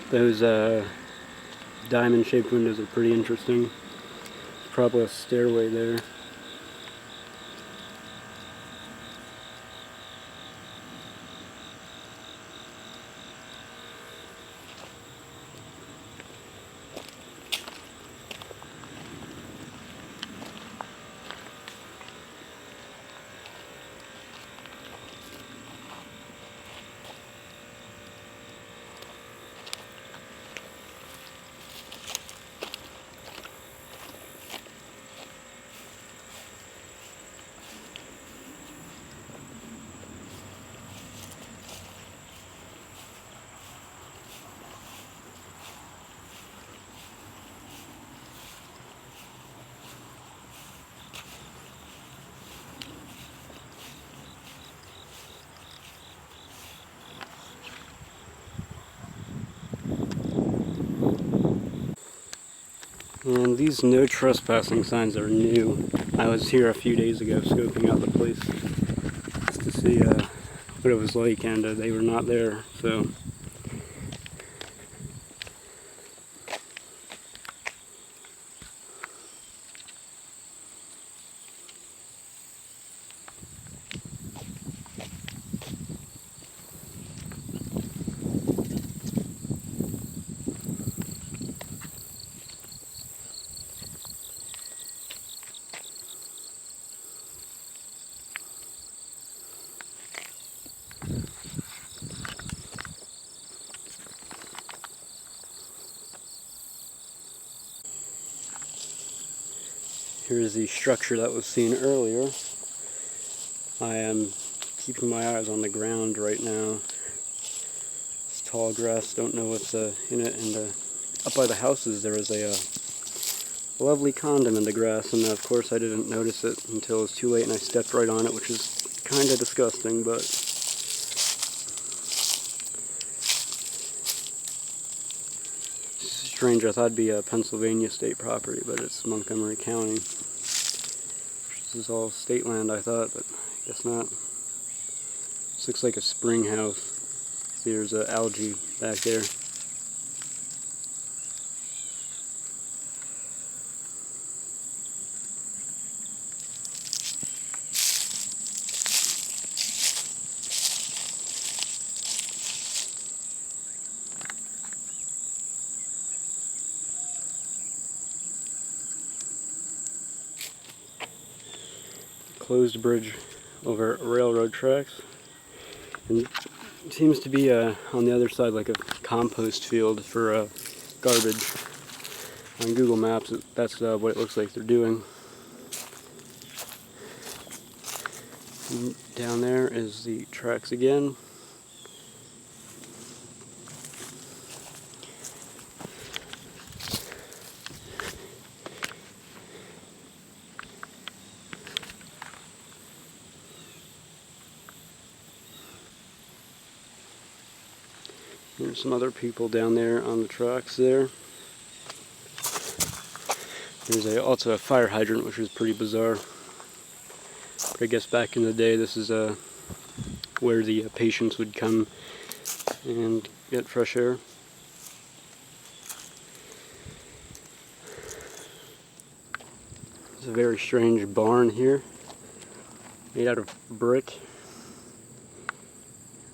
Those diamond-shaped windows are pretty interesting. There's probably a stairway there. And these no trespassing signs are new. I was here a few days ago scoping out the place just to see what it was like, and they were not there, so. Here's the structure that was seen earlier. I am keeping my eyes on the ground right now. It's tall grass, don't know what's in it, and up by the houses there is a lovely condom in the grass, and of course I didn't notice it until it was too late and I stepped right on it, which is kind of disgusting, but it's strange. I thought it'd be a Pennsylvania state property, but it's Montgomery County. This is all state land, I thought, but I guess not. This looks like a spring house. See, there's algae back there. Closed bridge over railroad tracks, and it seems to be on the other side like a compost field for garbage. On Google Maps, that's what it looks like they're doing. And down there is the tracks again. There's some other people down there on the tracks there. There's also a fire hydrant, which is pretty bizarre. But I guess back in the day, this is where the patients would come and get fresh air. There's a very strange barn here, made out of brick.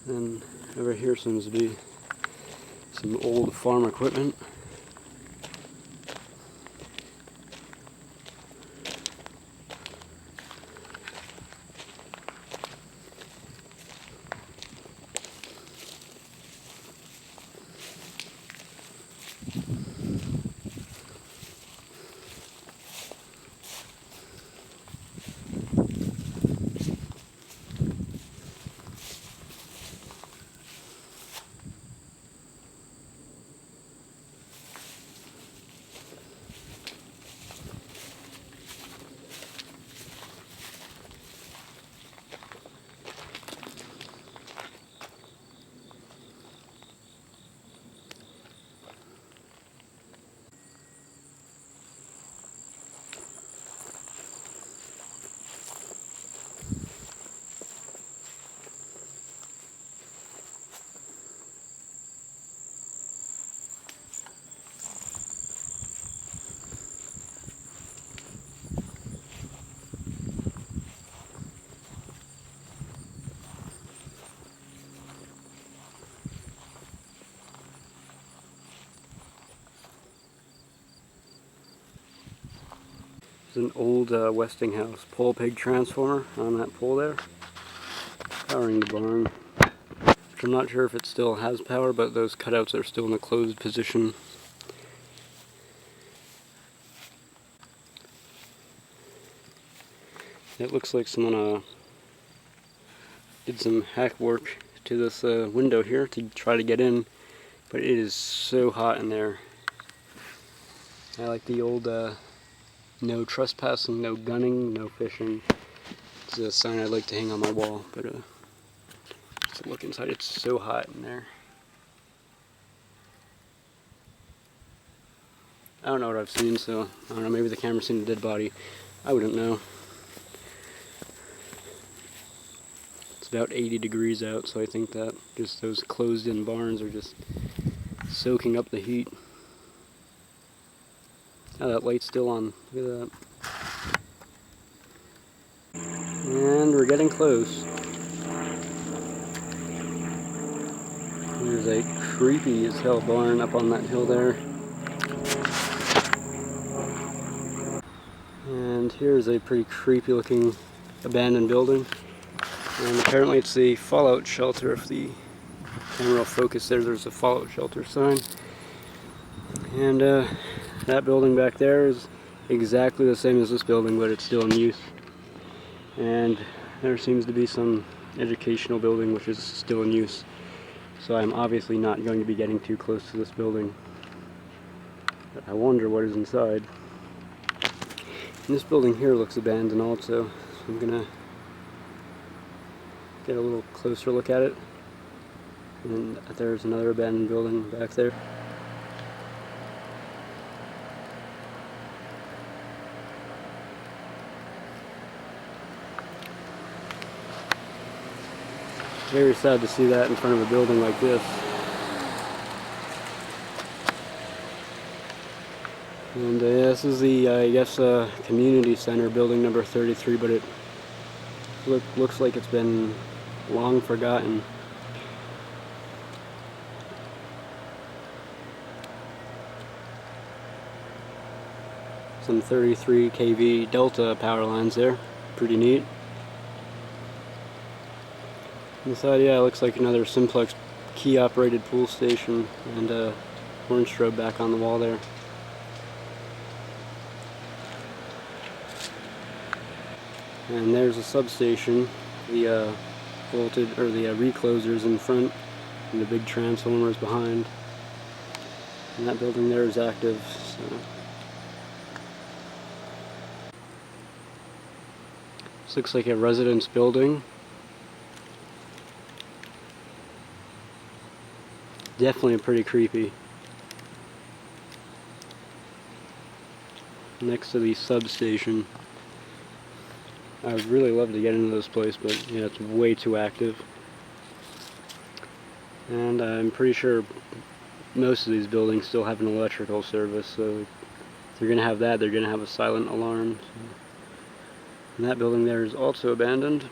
And over here seems to be some old farm equipment. There's an old Westinghouse pole pig transformer on that pole there, powering the barn. Which I'm not sure if it still has power, but those cutouts are still in the closed position. It looks like someone did some hack work to this window here to try to get in, but it is so hot in there. I like the old no trespassing, no gunning, no fishing. It's a sign I'd like to hang on my wall, but just look inside, it's so hot in there. I don't know what I've seen, so I don't know, maybe the camera's seen a dead body. I wouldn't know. It's about 80 degrees out, so I think that just those closed-in barns are just soaking up the heat. Oh, that light's still on. Look at that. And we're getting close. There's a creepy as hell barn up on that hill there. And here's a pretty creepy looking abandoned building. And apparently it's the fallout shelter. If the camera will focus there, there's a fallout shelter sign. And that building back there is exactly the same as this building, but it's still in use. And there seems to be some educational building which is still in use. So I'm obviously not going to be getting too close to this building. But I wonder what is inside. And this building here looks abandoned also, so I'm gonna get a little closer look at it. And there's another abandoned building back there. Very sad to see that in front of a building like this. And this is the, I guess, community center, building number 33, but it looks like it's been long forgotten. Some 33 kV Delta power lines there, pretty neat. Inside, yeah, it looks like another simplex key-operated pool station, and a orange strobe back on the wall there. And there's a substation, the voltage or the reclosers in front, and the big transformers behind. And that building there is active. So. This looks like a residence building. Definitely pretty creepy. Next to the substation. I would really love to get into this place, but yeah, it's way too active. And I'm pretty sure most of these buildings still have an electrical service, so if they're going to have that, they're going to have a silent alarm. So. And that building there is also abandoned.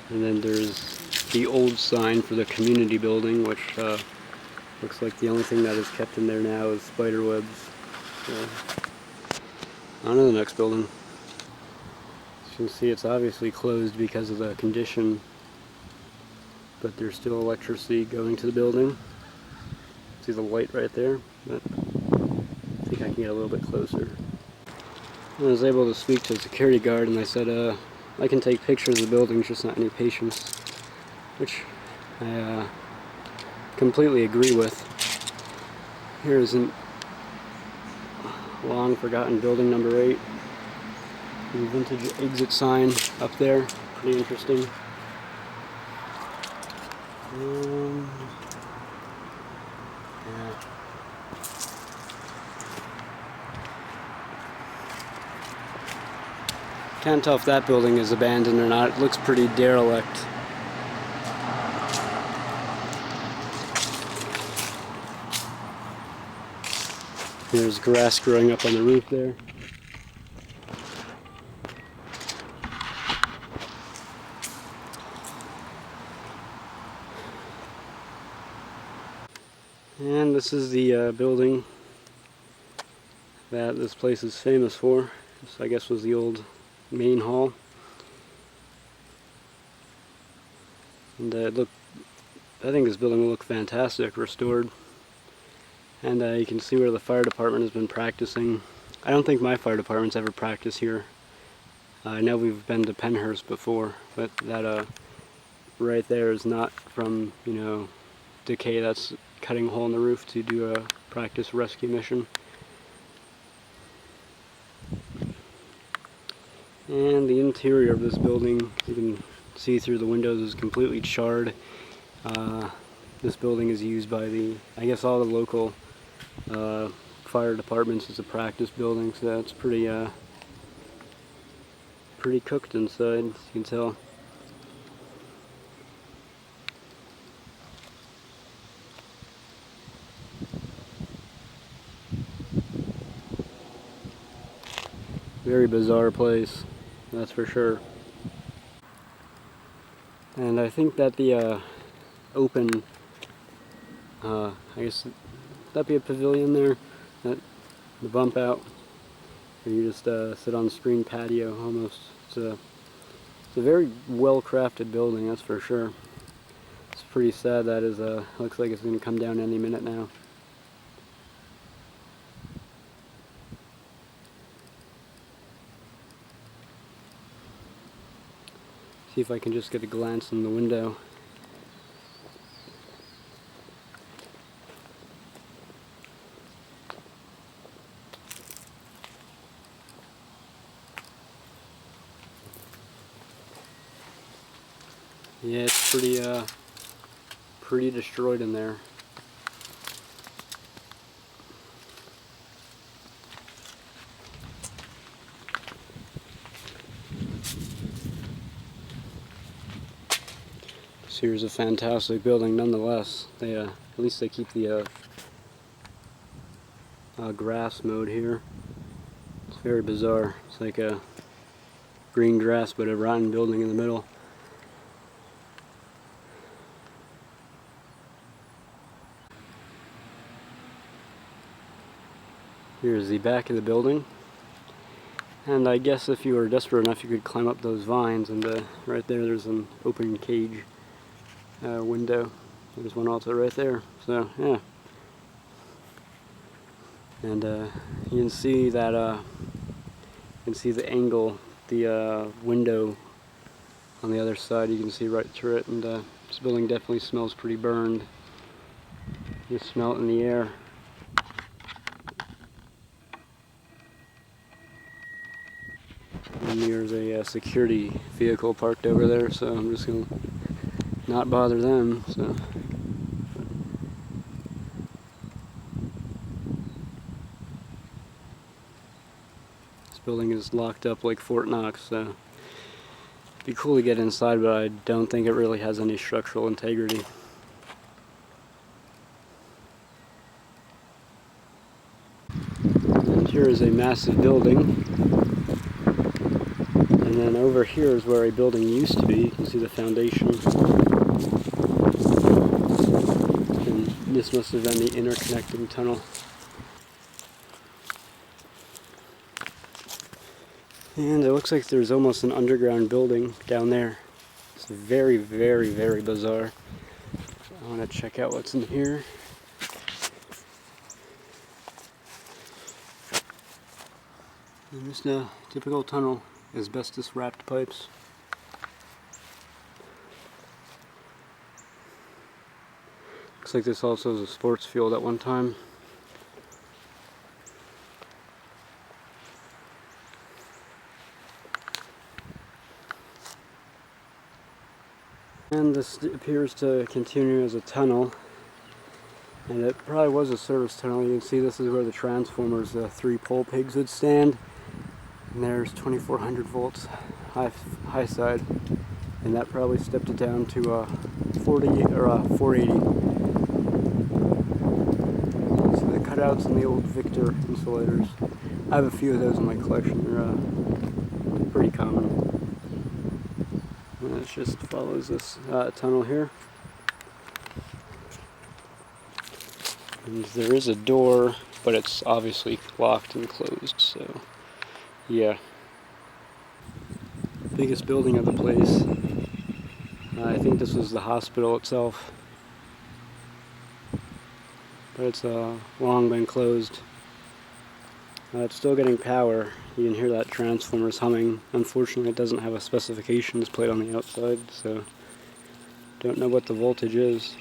And then there's the old sign for the community building, which looks like the only thing that is kept in there now is spider webs. So, on to the next building. As you can see, it's obviously closed because of the condition, but there's still electricity going to the building. See the light right there? But I think I can get a little bit closer. I was able to speak to a security guard, and I said, I can take pictures of the buildings, just not any patients, which I completely agree with. Here is a long forgotten building number 8. The vintage exit sign up there, pretty interesting. Yeah. Can't tell if that building is abandoned or not. It looks pretty derelict. There's grass growing up on the roof there. And this is the building that this place is famous for. This, I guess, was the old main hall. And I think this building will look fantastic restored. And you can see where the fire department has been practicing. I don't think my fire department's ever practiced here. I know we've been to Penhurst before, but that right there is not from, you know, decay. That's cutting a hole in the roof to do a practice rescue mission. And the interior of this building, you can see through the windows, is completely charred. This building is used by I guess all the local fire departments as a practice building, so it's pretty cooked inside, as you can tell. Very bizarre place, that's for sure. And I think that the open, I guess that'd be a pavilion there, that the bump out, where you just sit on the screen patio almost. It's a very well crafted building, that's for sure. It's pretty sad that is looks like it's going to come down any minute now. See if I can just get a glance in the window. Yeah, it's pretty destroyed in there. This here's a fantastic building nonetheless. They at least they keep the grass mode here. It's very bizarre. It's like a green grass but a rotten building in the middle. Here's the back of the building, and I guess if you were desperate enough you could climb up those vines, and right there there's an open cage window. There's one also right there, so yeah. And you can see that you can see the angle, the window on the other side, you can see right through it, and this building definitely smells pretty burned. You smell it in the air. And there's a security vehicle parked over there, so I'm just going to not bother them. So this building is locked up like Fort Knox, so it'd be cool to get inside, but I don't think it really has any structural integrity. And here is a massive building. And then over here is where a building used to be. You can see the foundation. And this must have been the interconnecting tunnel. And it looks like there's almost an underground building down there. It's very, very, very bizarre. I want to check out what's in here. And just a typical tunnel. Asbestos wrapped pipes. Looks like this also is a sports field at one time. And this appears to continue as a tunnel, and it probably was a service tunnel. You can see this is where the transformers, the 3 pole pigs would stand. And there's 2400 volts high side, and that probably stepped it down to 40 or 480. So the cutouts in the old Victor insulators. I have a few of those in my collection. They're pretty common. And it just follows this tunnel here. And there is a door, but it's obviously locked and closed, so yeah. Biggest building of the place. I think this was the hospital itself, but it's long been closed. It's still getting power. You can hear that transformer's humming. Unfortunately, it doesn't have a specifications plate on the outside, so don't know what the voltage is.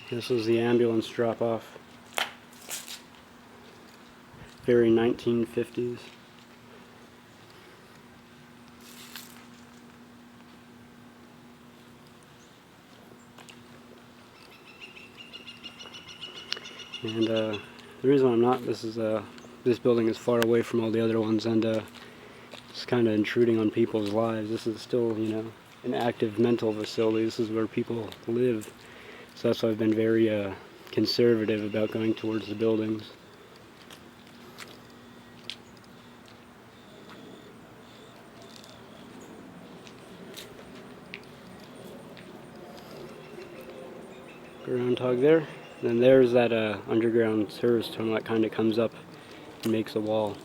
This was the ambulance drop-off. Very 1950s. And the reason I'm not, this building is far away from all the other ones, and it's kind of intruding on people's lives. This is still, you know, an active mental facility. This is where people live. So that's why I've been very conservative about going towards the buildings. Groundhog there. Then there's that underground service tunnel that kind of comes up and makes a wall.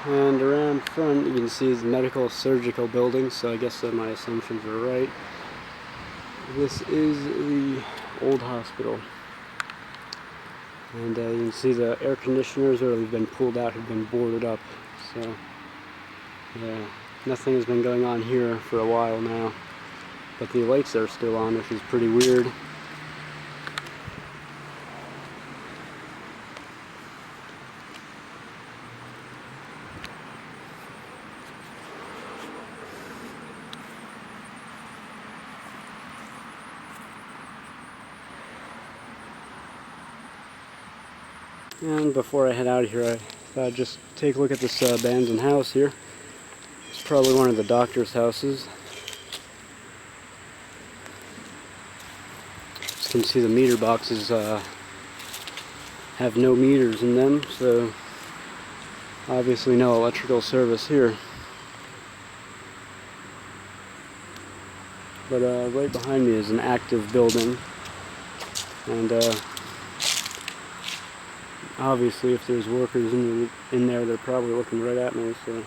And around front you can see the medical surgical building, so I guess my assumptions were right. This is the old hospital. And you can see the air conditioners where they've been pulled out have been boarded up. So yeah, nothing has been going on here for a while now. But the lights are still on, which is pretty weird. And before I head out of here, I thought I'd just take a look at this abandoned house here. It's probably one of the doctor's houses. As you can see, the meter boxes have no meters in them, so obviously no electrical service here. But right behind me is an active building, and obviously if there's workers in there, they're probably looking right at me, so.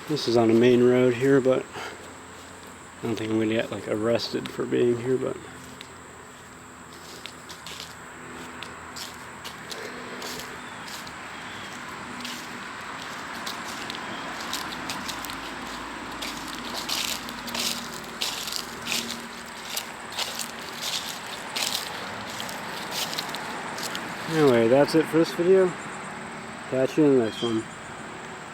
This is on a main road here, but I don't think I'm going to get like arrested for being here, but anyway, that's it for this video. Catch you in the next one.